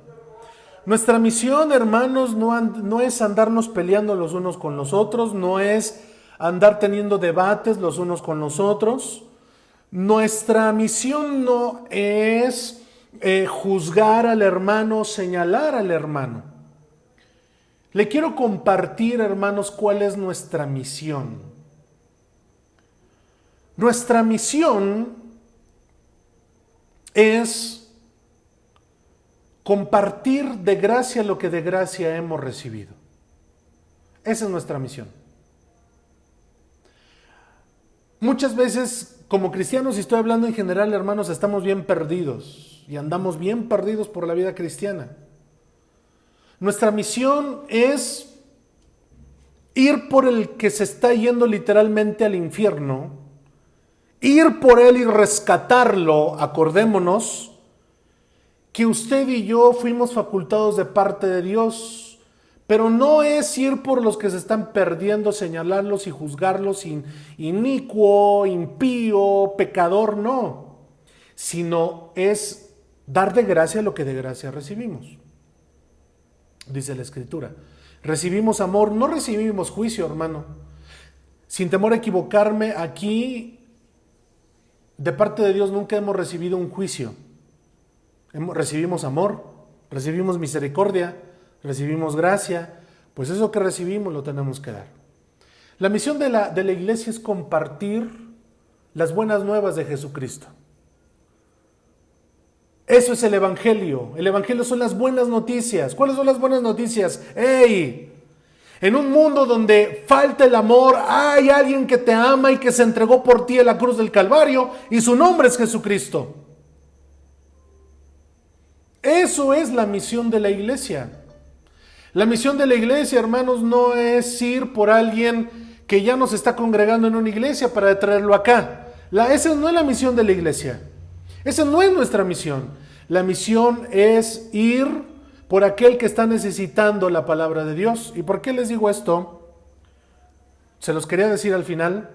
Nuestra misión, hermanos, no es andarnos peleando los unos con los otros, no es andar teniendo debates los unos con los otros. Nuestra misión no es juzgar al hermano, señalar al hermano. Le quiero compartir, hermanos, cuál es nuestra misión. Nuestra misión es compartir de gracia lo que de gracia hemos recibido. Esa es nuestra misión. Muchas veces, como cristianos, y estoy hablando en general, hermanos, estamos bien perdidos y andamos bien perdidos por la vida cristiana. Nuestra misión es ir por el que se está yendo literalmente al infierno, ir por él y rescatarlo. Acordémonos que usted y yo fuimos facultados de parte de Dios, pero no es ir por los que se están perdiendo, señalarlos y juzgarlos inicuo, impío, pecador, no, sino es dar de gracia lo que de gracia recibimos. Dice la Escritura, recibimos amor, no recibimos juicio, hermano. Sin temor a equivocarme, aquí de parte de Dios nunca hemos recibido un juicio. Recibimos amor, recibimos misericordia, recibimos gracia, pues eso que recibimos lo tenemos que dar. La misión de la iglesia es compartir las buenas nuevas de Jesucristo. Eso es el Evangelio. El Evangelio son las buenas noticias. ¿Cuáles son las buenas noticias? ¡Ey! En un mundo donde falta el amor, hay alguien que te ama y que se entregó por ti en la cruz del Calvario y su nombre es Jesucristo. Eso es la misión de la iglesia. La misión de la iglesia, hermanos, no es ir por alguien que ya nos está congregando en una iglesia para traerlo acá. Esa no es la misión de la iglesia. Esa no es nuestra misión. La misión es ir por aquel que está necesitando la palabra de Dios. ¿Y por qué les digo esto? Se los quería decir al final.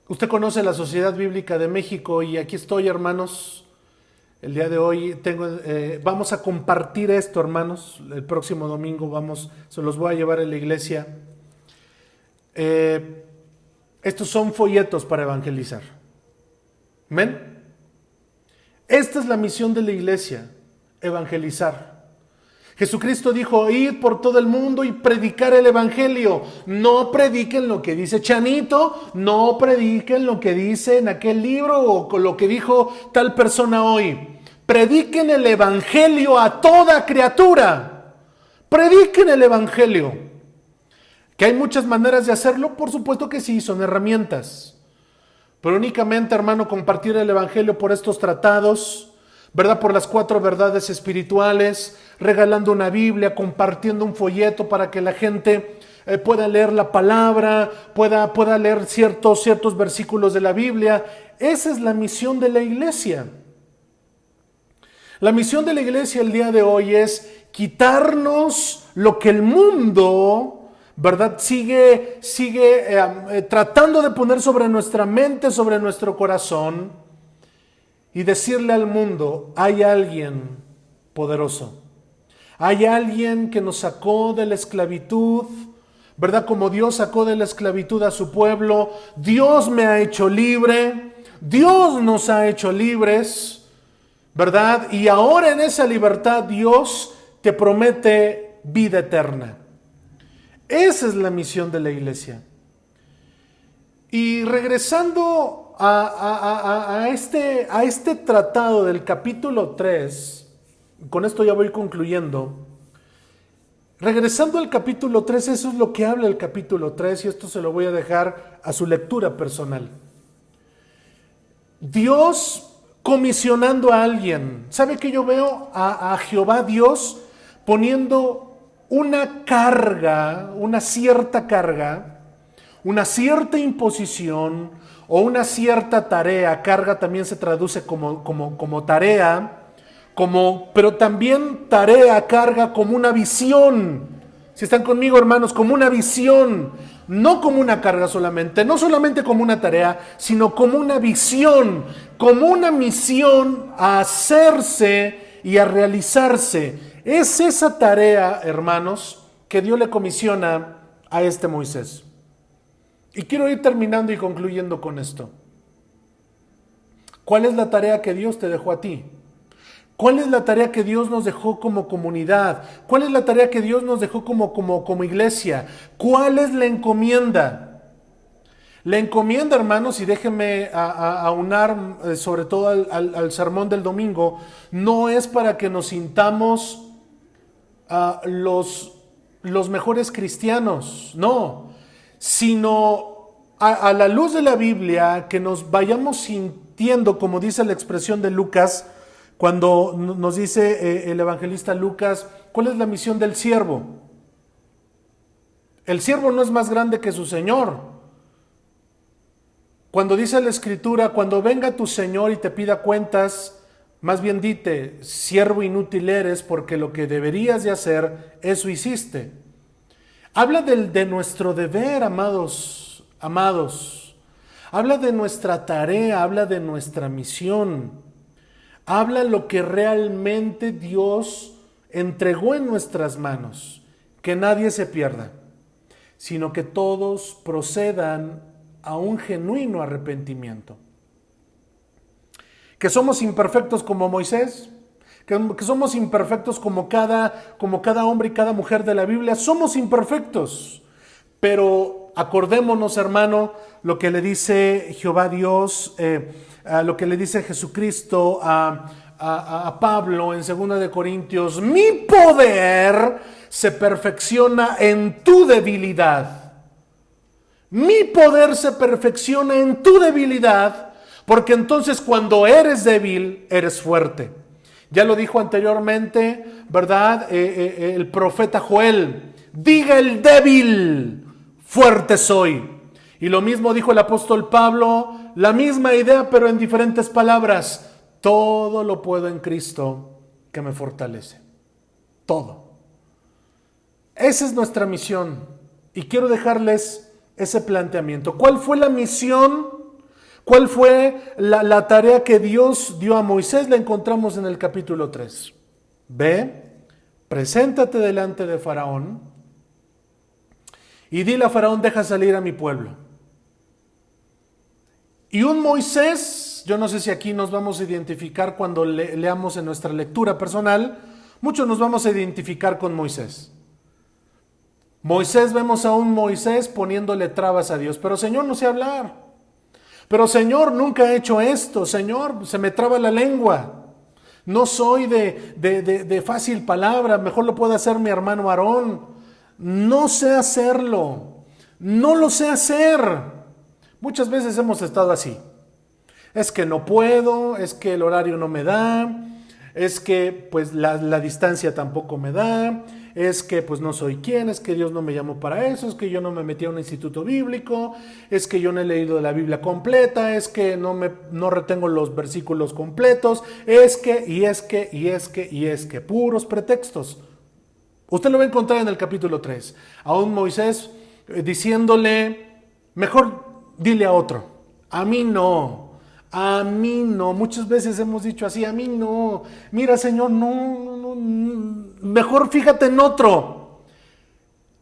Usted conoce la Sociedad Bíblica de México y aquí estoy, hermanos. El día de hoy vamos a compartir esto, hermanos. El próximo domingo se los voy a llevar a la iglesia. Estos son folletos para evangelizar. ¿Amén? Esta es la misión de la iglesia, evangelizar. Jesucristo dijo, id por todo el mundo y predicar el evangelio. No prediquen lo que dice Chanito, no prediquen lo que dice en aquel libro o lo que dijo tal persona hoy. Prediquen el evangelio a toda criatura. Prediquen el evangelio. ¿Que hay muchas maneras de hacerlo? Por supuesto que sí, son herramientas. Pero únicamente, hermano, compartir el evangelio por estos tratados, ¿verdad? Por las 4 verdades espirituales, regalando una Biblia, compartiendo un folleto para que la gente pueda leer la palabra, pueda leer ciertos versículos de la Biblia. Esa es la misión de la iglesia. La misión de la iglesia el día de hoy es quitarnos lo que el mundo, ¿verdad? Sigue tratando de poner sobre nuestra mente, sobre nuestro corazón, y decirle al mundo, hay alguien poderoso. Hay alguien que nos sacó de la esclavitud, ¿verdad? Como Dios sacó de la esclavitud a su pueblo. Dios me ha hecho libre. Dios nos ha hecho libres, ¿verdad? Y ahora en esa libertad Dios te promete vida eterna. Esa es la misión de la iglesia. Y regresando a este tratado del capítulo 3, con esto ya voy concluyendo. Regresando al capítulo 3, eso es lo que habla el capítulo 3 y esto se lo voy a dejar a su lectura personal. Dios comisionando a alguien. ¿Sabe qué yo veo? A Jehová Dios poniendo una carga, una cierta carga, una cierta imposición o una cierta tarea. Carga también se traduce como tarea, pero también tarea, carga, como una visión. Si están conmigo, hermanos, como una visión, no como una carga solamente, no solamente como una tarea, sino como una visión, como una misión a hacerse y a realizarse. Es esa tarea, hermanos, que Dios le comisiona a este Moisés. Y quiero ir terminando y concluyendo con esto. ¿Cuál es la tarea que Dios te dejó a ti? ¿Cuál es la tarea que Dios nos dejó como comunidad? ¿Cuál es la tarea que Dios nos dejó como iglesia? ¿Cuál es la encomienda? La encomienda, hermanos, y déjenme aunar sobre todo al sermón del domingo, no es para que nos sintamos los mejores cristianos, no, sino a la luz de la Biblia, que nos vayamos sintiendo, como dice la expresión de Lucas, cuando nos dice el evangelista Lucas, ¿cuál es la misión del siervo? El siervo no es más grande que su señor. Cuando dice la escritura, cuando venga tu señor y te pida cuentas, más bien dite, siervo inútil eres, porque lo que deberías de hacer, eso hiciste. Habla de nuestro deber, amados. Habla de nuestra tarea, habla de nuestra misión. Habla lo que realmente Dios entregó en nuestras manos. Que nadie se pierda, sino que todos procedan a un genuino arrepentimiento. Que somos imperfectos como Moisés, que somos imperfectos como cada hombre y cada mujer de la Biblia. Somos imperfectos, pero acordémonos, hermano, lo que le dice Jehová Dios, lo que le dice Jesucristo a Pablo en 2 de Corintios: mi poder se perfecciona en tu debilidad. Mi poder se perfecciona en tu debilidad. Porque entonces cuando eres débil, eres fuerte. Ya lo dijo anteriormente, ¿verdad? El profeta Joel: diga el débil, fuerte soy. Y lo mismo dijo el apóstol Pablo, la misma idea, pero en diferentes palabras: todo lo puedo en Cristo que me fortalece. Todo. Esa es nuestra misión. Y quiero dejarles ese planteamiento. ¿Cuál fue la misión? ¿Cuál fue la tarea que Dios dio a Moisés? La encontramos en el capítulo 3. Ve, preséntate delante de Faraón y dile a Faraón: deja salir a mi pueblo. Y un Moisés, yo no sé si aquí nos vamos a identificar cuando leamos en nuestra lectura personal, muchos nos vamos a identificar con Moisés. Vemos a un Moisés poniéndole trabas a Dios. Pero Señor, no sé hablar. Pero Señor, nunca he hecho esto. Señor, se me traba la lengua. No soy de fácil palabra. Mejor lo puede hacer mi hermano Aarón. No sé hacerlo. No lo sé hacer. Muchas veces hemos estado así. Es que no puedo, es que el horario no me da, es que pues la distancia tampoco me da, es que pues no soy quien, es que Dios no me llamó para eso, es que yo no me metí a un instituto bíblico, es que yo no he leído la Biblia completa, es que no retengo los versículos completos, es que, puros pretextos. Usted lo va a encontrar en el capítulo 3, a un Moisés diciéndole: mejor dile a otro, a mí no. Muchas veces hemos dicho así: a mí no, mira Señor, no, mejor fíjate en otro.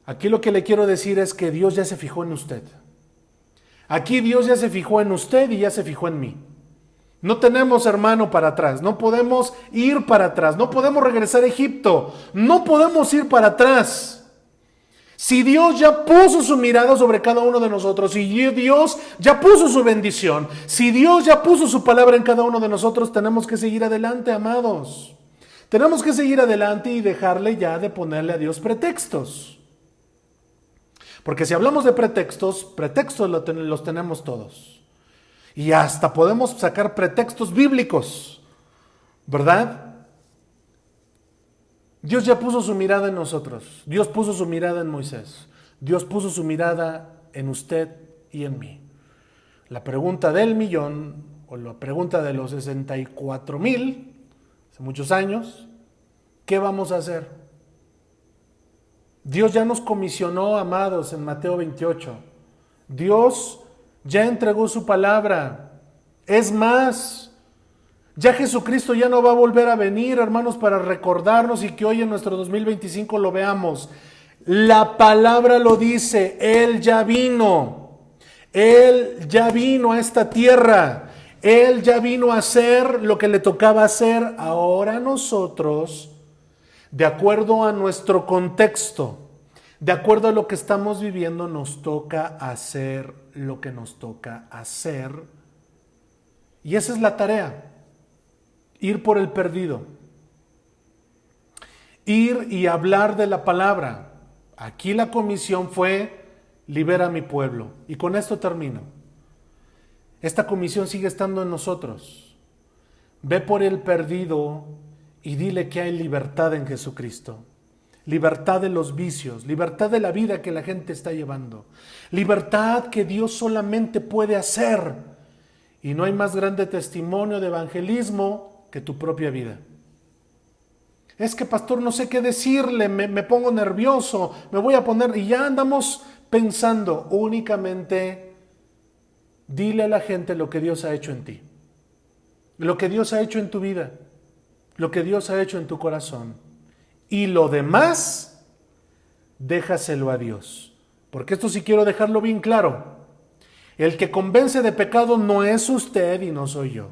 Aquí lo que le quiero decir es que Dios ya se fijó en usted. Aquí Dios ya se fijó en usted y ya se fijó en mí. No tenemos, hermano, para atrás, no podemos ir para atrás, no podemos regresar a Egipto, no podemos ir para atrás. Si Dios ya puso su mirada sobre cada uno de nosotros, si Dios ya puso su bendición, si Dios ya puso su palabra en cada uno de nosotros, tenemos que seguir adelante, amados. Tenemos que seguir adelante y dejarle ya de ponerle a Dios pretextos. Porque si hablamos de pretextos los tenemos todos. Y hasta podemos sacar pretextos bíblicos, ¿verdad? Dios ya puso su mirada en nosotros. Dios puso su mirada en Moisés. Dios puso su mirada en usted y en mí. La pregunta del millón, o la pregunta de los 64,000, hace muchos años, ¿qué vamos a hacer? Dios ya nos comisionó, amados, en Mateo 28. Dios ya entregó su palabra. Es más, ya Jesucristo ya no va a volver a venir, hermanos, para recordarnos y que hoy en nuestro 2025 lo veamos. La palabra lo dice, Él ya vino. Él ya vino a esta tierra. Él ya vino a hacer lo que le tocaba hacer. Ahora nosotros, de acuerdo a nuestro contexto, de acuerdo a lo que estamos viviendo, nos toca hacer lo que nos toca hacer. Y esa es la tarea. Ir por el perdido. Ir y hablar de la palabra. Aquí la comisión fue, libera a mi pueblo. Y con esto termino. Esta comisión sigue estando en nosotros. Ve por el perdido y dile que hay libertad en Jesucristo. Libertad de los vicios, libertad de la vida que la gente está llevando. Libertad que Dios solamente puede hacer. Y no hay más grande testimonio de evangelismo que tu propia vida. Es que, pastor, no sé qué decirle, me pongo nervioso, me voy a poner... Y ya andamos pensando únicamente, dile a la gente lo que Dios ha hecho en ti. Lo que Dios ha hecho en tu vida. Lo que Dios ha hecho en tu corazón. Y lo demás, déjaselo a Dios. Porque esto sí quiero dejarlo bien claro. El que convence de pecado no es usted y no soy yo.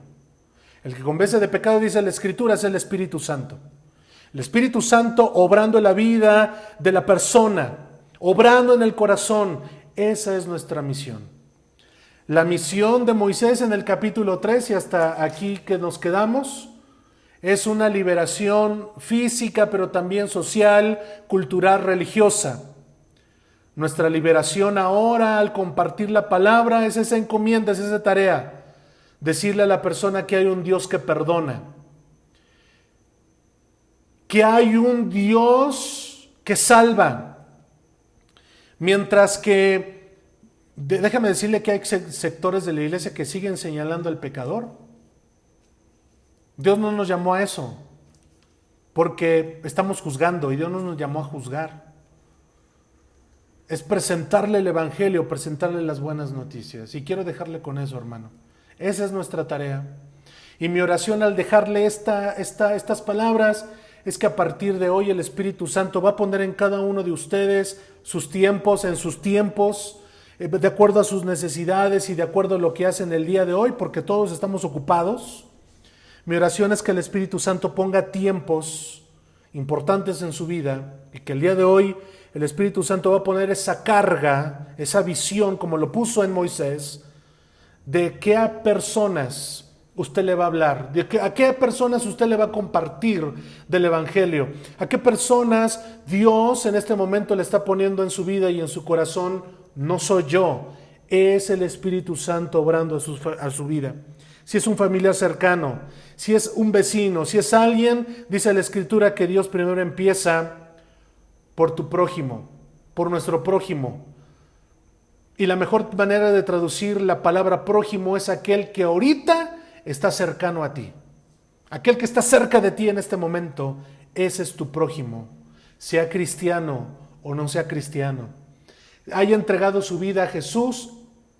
El que convence de pecado, dice la Escritura, es el Espíritu Santo. El Espíritu Santo obrando en la vida de la persona, obrando en el corazón. Esa es nuestra misión. La misión de Moisés en el capítulo 3 y hasta aquí que nos quedamos es una liberación física, pero también social, cultural, religiosa. Nuestra liberación ahora al compartir la palabra es esa encomienda, es esa tarea. Decirle a la persona que hay un Dios que perdona. Que hay un Dios que salva. Mientras que, déjame decirle que hay sectores de la iglesia que siguen señalando al pecador. Dios no nos llamó a eso, porque estamos juzgando y Dios no nos llamó a juzgar. Es presentarle el evangelio, presentarle las buenas noticias. Y quiero dejarle con eso, hermano. Esa es nuestra tarea. Y mi oración al dejarle estas palabras es que a partir de hoy el Espíritu Santo va a poner en cada uno de ustedes sus tiempos, en sus tiempos, de acuerdo a sus necesidades y de acuerdo a lo que hacen el día de hoy, porque todos estamos ocupados. Mi oración es que el Espíritu Santo ponga tiempos importantes en su vida y que el día de hoy el Espíritu Santo va a poner esa carga, esa visión, como lo puso en Moisés, de qué a personas usted le va a hablar, a qué personas usted le va a compartir del Evangelio, a qué personas Dios en este momento le está poniendo en su vida y en su corazón. No soy yo, es el Espíritu Santo obrando a su vida. Si es un familiar cercano, si es un vecino, si es alguien, dice la Escritura que Dios primero empieza por tu prójimo, por nuestro prójimo. Y la mejor manera de traducir la palabra prójimo es aquel que ahorita está cercano a ti. Aquel que está cerca de ti en este momento, ese es tu prójimo. Sea cristiano o no sea cristiano. Haya entregado su vida a Jesús,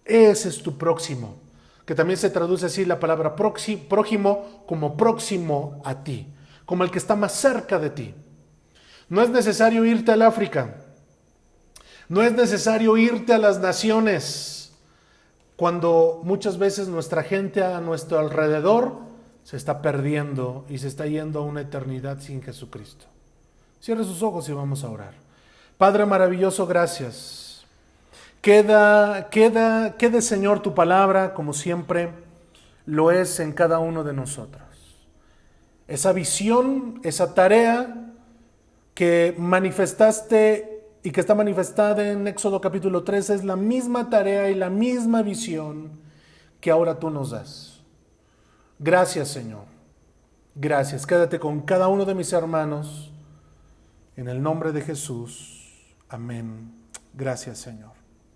ese es tu próximo. Que también se traduce así la palabra prójimo como próximo a ti, como el que está más cerca de ti. No es necesario irte al África, no es necesario irte a las naciones, cuando muchas veces nuestra gente a nuestro alrededor se está perdiendo y se está yendo a una eternidad sin Jesucristo. Cierre sus ojos y vamos a orar. Padre maravilloso, gracias. Quede, Señor, tu palabra, como siempre lo es en cada uno de nosotros. Esa visión, esa tarea que manifestaste y que está manifestada en Éxodo capítulo 3 es la misma tarea y la misma visión que ahora tú nos das. Gracias, Señor. Gracias. Quédate con cada uno de mis hermanos. En el nombre de Jesús. Amén. Gracias, Señor.